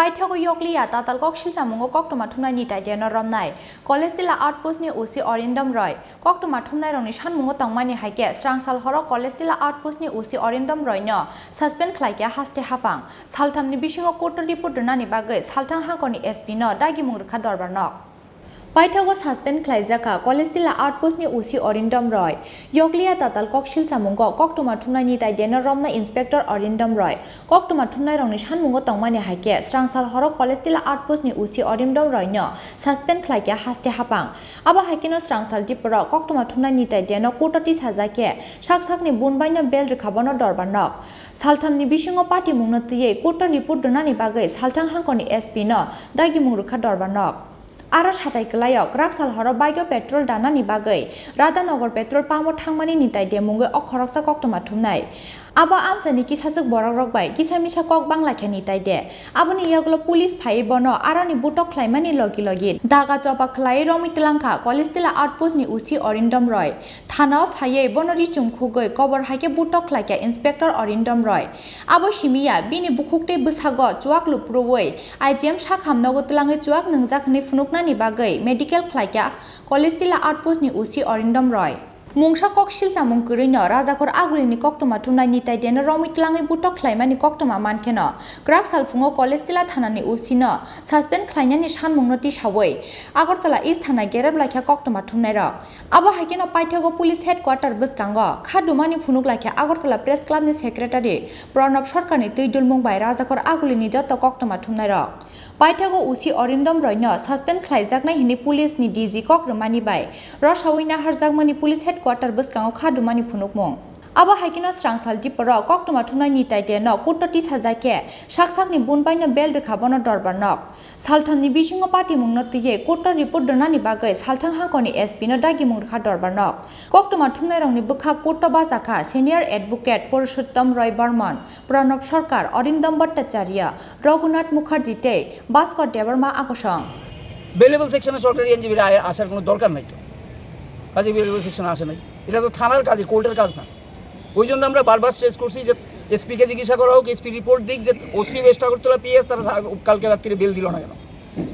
Paithago Yoklia, Tatal Kokshil Samungo, Koktomatuna Nita, Diana Romnai, Colestilla Outpost New Usi Arindam Roy, Koktomatuna Ronishan Mungotong Mani Hake, Strang Salhoro, Colestilla Outpost New Usi Arindam Roy, no, Suspend Khlaijakha Haste Hafang, Saltam Nibishing Koto Report Nani Bagai, Saltang Hakoni Espino, Dagi Murka Dorbanok. Paithago Suspend Khlaijakha, Colestilla Outpost New Usi Arindam Roy, Yoklia Tatal Kokshil Samungo, Koktomatuna Nita, Diana Romna Inspector Arindam Roy, Koktomatuna Ronishan Mungotong Mani Hake, Strang Salhoro, Colestilla Outpost New Usi Arindam Roy, no, Suspend Khlaijakha Haste Hapang, Aba Hakino Strang Tripura, Koktomatuna Nita, Diana Kototis Hazake, Shaksakni Bunbaina Bell Recobono Dorbanok, Saltam Nibishingo Party Munati, Koto Report Donani Bagai, Saltang Hankoni Espino, Dagi Muruka Dorbanok. Aras hatai kelayok raksal horo bayo petrol dana ni bagai Radhanogor petrol pamor thangmani nitai de mungo okhoroksa koktoma thumnai abo amsani kisasuk borok rokbai kisamisa kok bangla khani tai de aboni yaglo police phai bono arani butok khlaimani logi logi daga chopa khlai romi tlangkha Colestilla Outpost ni Usi Arindam Roy thana phai bonori chumkhugoi cover haike butok khlaika Inspector Arindam Roy abo shimiya bini bukhukte busago chuak luprowoi IGM shakhamnogo tlangai chuak nungjakni funukna ni bagai medical khlaika Colestilla Outpost ni Usi Arindam Roy Mungsa kokshil samung kurino rajakor agulini koktoma thumnai nitai dena romit langai butok khlaimani koktoma mankeno krak salfungo Colestilla thanani usino suspend khlainani sanmungnoti sawoi Agartala East thana gerab lakha koktoma thumnai rok abo hakeno Paithago police headquarter buskango khadumani phunuk lakha Agartala press club ni secretary Pranab Sarkarni tuidulmung bai rajakor agulini joto koktoma thumnai rok Paithago Usi Arindam Roy no suspend khlaijaknai hini police ni DG kokrumani bai Rosawina harjakmani police quarter bus kang khadumani phunukmong abo haikino strangsal diporo koktoma thunai ni taite no kototi sajake saksakni bunbaina bel rekhabono dorbanok salthamni bisingo party mungno tiye kotor report donani bagai salthang hakoni SP no dagi mungkha dorbanok koktoma thunai rongni bukha koto basakha senior advocate Purushottam Roy Barman Pranab Sarkar Arindam Bhattacharya Raghunath Mukherjee te Bhaskar Debarma akosang bailable সেকশনে সরকারি এনজিবিরা আসার কোনো দরকার নাই তো কাজে bailable সেকশনে আসে নাই এটা তো থানার কাজ কোর্টের কাজ না ওই জন্য আমরা বারবার স্ট্রেস করছি যে এসপিকে জিজ্ঞাসা করা হোক এসপি রিপোর্ট দিক যে ওসি ওয়েস্ট আগরতলা পিএস তারা কালকে রাত্রিরে বেল দিল না কেন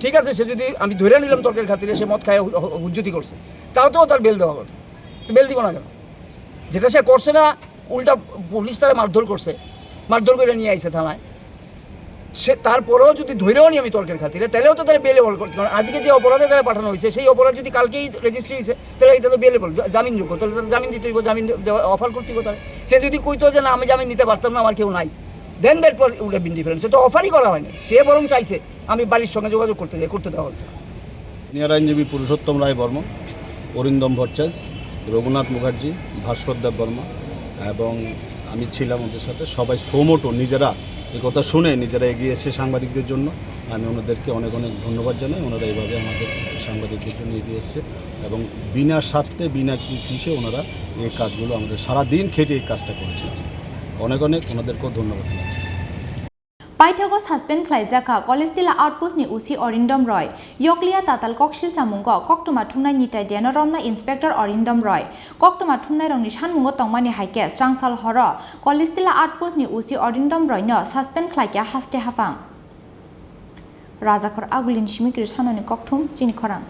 ঠিক আছে সে যদি আমি ধরে নিলাম তর্কের খাতিরে সে মদ খায় হুজ্জতি করছে তাও তো তার বেল দেওয়া কথা বেল দিব না কেন যেটা সে করছে না উল্টা পুলিশ তারা মারধর করছে মারধর করে নিয়ে আইছে থানায় সে তারপরেও যদি ধরেও নি আমি তর্কের খাতিরে তাহলেও তো তারা বেলেবল করতে কারণ আজকে যে অপরাধে তারা পাঠানো হয়েছে সেই অপরাধ যদি কালকেই রেজিস্ট্রি হয়েছে তাহলে এটা তো বেলেবল জামিনযোগ্য তাহলে তারা জামিন দিতে হইব জামিন দেওয়ার অফার করতে হইব তারা সে যদি কইতো যে না আমি জামিন নিতে পারতাম না আমার কেউ নাই then that would have been different সে তো অফারই করা হয়নি সে বরং চাইছে আমি বাড়ির সঙ্গে যোগাযোগ করতে দেওয়া হচ্ছে সিনিয়র আইনজীবী পুরুষোত্তম রায় বর্মন অরিন্দম ভট্টাচার্য রঘুনাথ মুখার্জি ভাস্কর দেব বর্মা এবং আমি ছিলাম ওদের সাথে সবাই সোমোটো নিজেরা এই কথা শুনে নিজেরা এগিয়ে এসে সাংবাদিকদের জন্য আমি ওনাদেরকে অনেক অনেক ধন্যবাদ জানাই ওনারা এইভাবে আমাদের সাংবাদিকদের জন্য এগিয়ে এসছে এবং বিনা স্বার্থে বিনা ফিসে ওনারা এই কাজগুলো আমাদের সারাদিন খেটে এই কাজটা করেছে অনেক অনেক ওনাদেরকেও ধন্যবাদ জানাচ্ছি Paithago Suspend Khlaijakha Colestilla Outpost ni Usi Arindam Roy Yoklia Tatal Kokshil Samungo Koktoma Thumnai Nitai Diana Romna Inspector Arindam Roy Koktoma Thumnai Rongni Sanmungo Tongmani Haike Strangsal Horo Colestilla Outpost ni Usi Arindam Roy no Suspend Khlaijakha Haste Hafang Rajakor Agulin Shimikir Sanoni Kokthum Chini Khorang